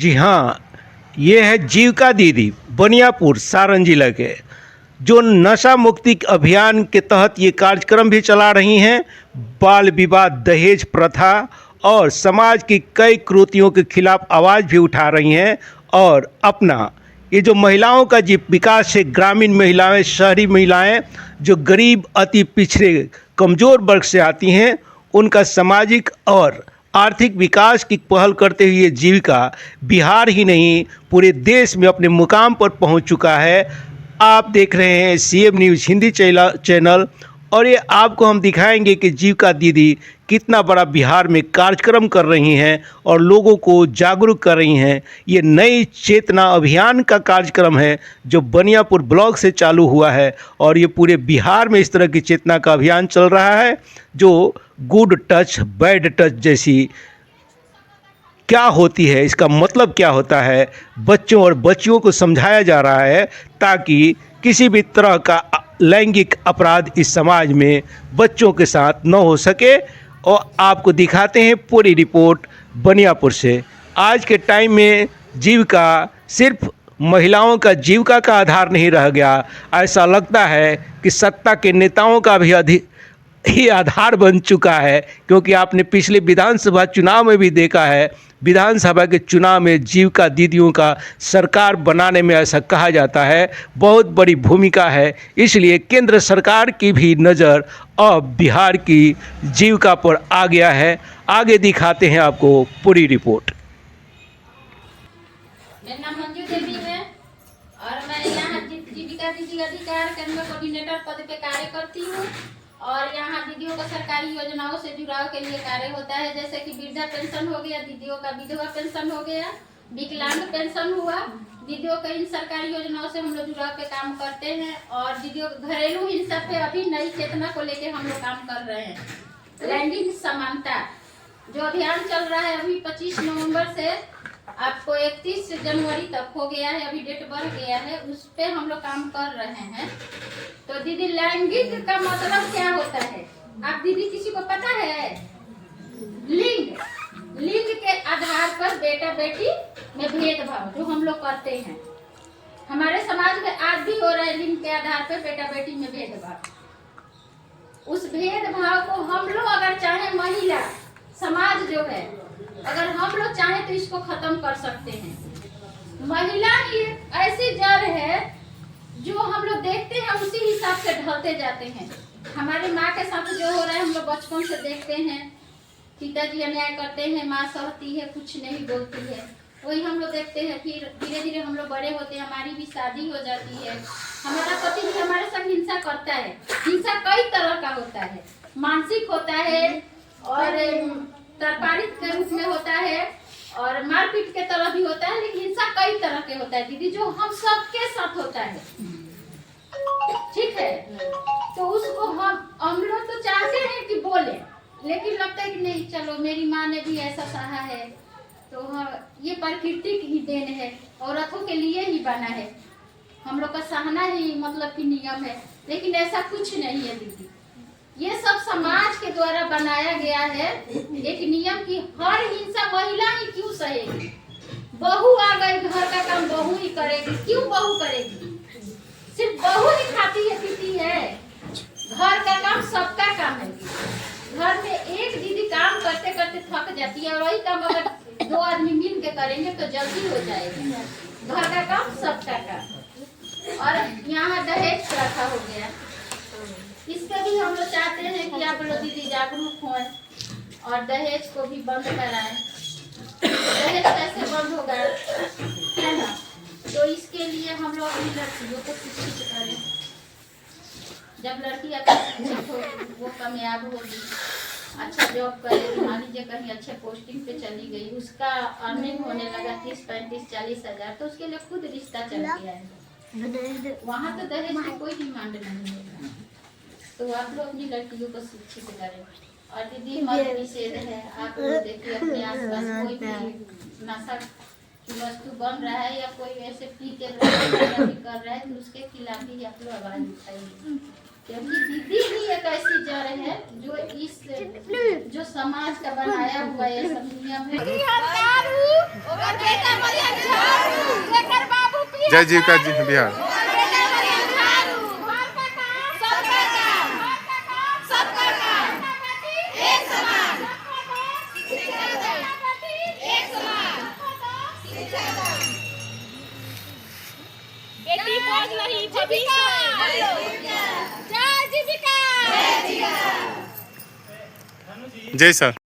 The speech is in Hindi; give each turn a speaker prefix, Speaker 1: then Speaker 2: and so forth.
Speaker 1: जी हाँ, ये है जीविका दीदी बनियापुर सारण जिला के, जो नशा मुक्ति अभियान के तहत ये कार्यक्रम भी चला रही हैं। बाल विवाह, दहेज प्रथा और समाज की कई कुरीतियों के खिलाफ आवाज़ भी उठा रही हैं और अपना ये जो महिलाओं का जी विकास है, ग्रामीण महिलाएं, शहरी महिलाएं जो गरीब, अति पिछड़े, कमज़ोर वर्ग से आती हैं, उनका सामाजिक और आर्थिक विकास की पहल करते हुए जीविका बिहार ही नहीं पूरे देश में अपने मुकाम पर पहुंच चुका है। आप देख रहे हैं सीएम न्यूज़ हिंदी चैनल और ये आपको हम दिखाएंगे कि जीविका दीदी कितना बड़ा बिहार में कार्यक्रम कर रही हैं और लोगों को जागरूक कर रही हैं। ये नई चेतना अभियान का कार्यक्रम है जो बनियापुर ब्लॉक से चालू हुआ है और ये पूरे बिहार में इस तरह की चेतना का अभियान चल रहा है, जो गुड टच बैड टच जैसी क्या होती है, इसका मतलब क्या होता है, बच्चों और बच्चियों को समझाया जा रहा है ताकि किसी भी तरह का लैंगिक अपराध इस समाज में बच्चों के साथ न हो सके। और आपको दिखाते हैं पूरी रिपोर्ट बनियापुर से। आज के टाइम में जीविका सिर्फ महिलाओं का जीविका का आधार नहीं रह गया, ऐसा लगता है कि सत्ता के नेताओं का भी ही आधार बन चुका है, क्योंकि आपने पिछले विधानसभा चुनाव में भी देखा है, विधानसभा के चुनाव में जीविका दीदियों का सरकार बनाने में ऐसा कहा जाता है बहुत बड़ी भूमिका है। इसलिए केंद्र सरकार की भी नज़र अब बिहार की जीविका पर आ गया है। आगे दिखाते हैं आपको पूरी रिपोर्ट।
Speaker 2: मेरा नाम मंजू देवी है और मैं यहाँ जीविका दीदी अधिकार केंद्र कोऑर्डिनेटर पद पे कार्य करती हूँ और यहाँ दीदियों का सरकारी योजनाओं से जुड़ाव के लिए कार्य होता है, जैसे कि वृद्धा पेंशन हो गया, दीदियों का विधवा पेंशन हो गया, विकलांग पेंशन हुआ। दीदियों का इन सरकारी योजनाओं से हम लोग जुड़ाव पे काम करते हैं और दीदियों घरेलू हिंसा पे अभी नई चेतना को लेके हम लोग काम कर रहे हैं। लैंगिक समानता जो अभियान चल रहा है अभी 25 नवंबर से आपको 31 जनवरी तक हो गया है, अभी डेट बढ़ गया है, उस पे हम लोग काम कर रहे हैं। तो दीदी लैंगिक का मतलब क्या होता है, आप दीदी किसी को पता है? लिंग के आधार पर बेटा बेटी में भेदभाव जो हम लोग करते हैं, हमारे समाज में आज भी हो रहा है। लिंग के आधार पर बेटा बेटी में भेदभाव, उस भेदभाव को हम लोग अगर चाहे, महिला समाज जो है, अगर हम लोग चाहें तो इसको खत्म कर सकते हैं। महिला ही ऐसी जड़ है जो हम लोग देखते हैं उसी हिसाब से ढलते जाते हैं। हमारी माँ के साथ जो हो रहा है हम लोग बचपन से देखते हैं, पिताजी अन्याय करते हैं, माँ सहती है, कुछ नहीं बोलती है, वही हम लोग देखते हैं। फिर धीरे धीरे हम लोग बड़े होते हैं, हमारी भी शादी हो जाती है, हमारा पति भी हमारे संग हिंसा करता है। हिंसा कई तरह का होता है, मानसिक होता है और तरपारित के रूप में होता है और मारपीट के तरह भी होता है, लेकिन हिंसा कई तरह के होता है दीदी, जो हम सबके साथ होता है। ठीक है, तो उसको हम लोग तो चाहते हैं कि बोले, लेकिन लगता है कि नहीं, चलो मेरी माँ ने भी ऐसा सहा है, तो ये प्रकृति की देन है, औरतों के लिए ही बना है, हम लोग का सहना ही मतलब कि नियम है। लेकिन ऐसा कुछ नहीं है दीदी, ये सब समाज के द्वारा बनाया गया है एक नियम की हर हिंसा महिला ही क्यों सहेगी। बहू आ गई, घर का काम बहू ही करेगी, क्यों बहू करेगी? सिर्फ बहू ही खाती है पीती है, घर का काम सबका काम है। घर में एक दीदी काम करते करते थक जाती है और वही काम अगर 2 आदमी मिल के करेंगे तो जल्दी हो जाएगा। घर का काम सबका काम। और यहाँ दहेज प्रथा हो गया, इस पे भी हम लोग चाहते हैं कि आप लोग दीदी जागरूक हों और दहेज को भी बंद कराएं। दहेज कैसे बंद होगा, है ना? तो इसके लिए हम लोग अपनी लड़कियों को शिक्षित करें। जब लड़की अच्छी शिक्षित होगी, वो कामयाब होगी, अच्छा जॉब करेगी, मान लीजिए कहीं अच्छे पोस्टिंग पे चली गई, उसका अर्निंग होने लगा 30, 35, 40 हजार, तो उसके लिए खुद रिश्ता चल गया है, वहाँ तो दहेज की कोई डिमांड नहीं है। तो आप लोग अपनी लड़कियों को शिक्षित करें। और दीदी मद निषेध है, आप लोग देखिए अपने आसपास कोई भी नशा की वस्तु बन रहा है या कोई ऐसे पी के कर रहा है तो उसके खिलाफ भी आप लोग आवाज उठाइए, क्योंकि दीदी ही एक ऐसी जड़ है जो इस जो समाज का बनाया हुआ ये सब नियम है।
Speaker 3: जय जीविका जी बिहार।
Speaker 4: बेटी पढ़ रही भविष्य जय जीविका
Speaker 3: जय सर।